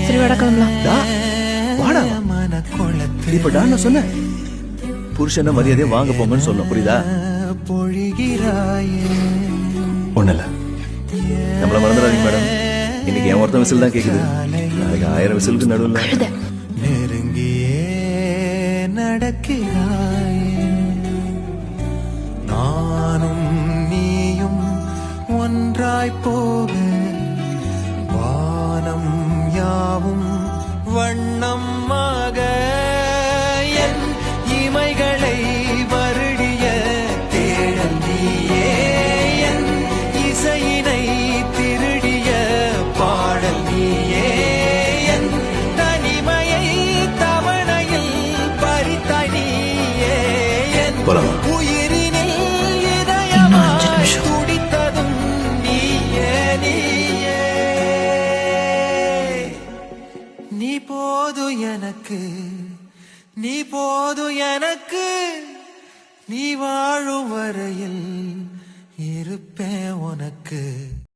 சரி வாடா கிளம்பலாம். வாடா இப்ப நான் சொன்னேன் புருஷன மரியாதையை வாங்க போங்கன்னு சொன்ன புரியுதா? ஒண்ணு இல்ல நம்மள மறந்துடாதீங்க மேடம். இன்னைக்கு என் ஒருத்தன் விசில் தான் கேக்குது, நாளைக்கு 1000 விசிலுக்கு நடுவில் நெருங்கியே நடக்கிறாயே. நானும் நீயும் ஒன்றாய் போக வானம் யாவும் வண்ணமாக என் இமைகளை வருடிய தேடல் நீயே. என் இசையினை திருடிய பாடல் நீயே. என் தனிமையை தவணையில் பறித்தாய் நீயே. என் உயிரினில் இதயமாய் துடித்ததும் நீயே நீயே. நீ போது எனக்கு, நீ போது எனக்கு, நீ வாழும் வரையில்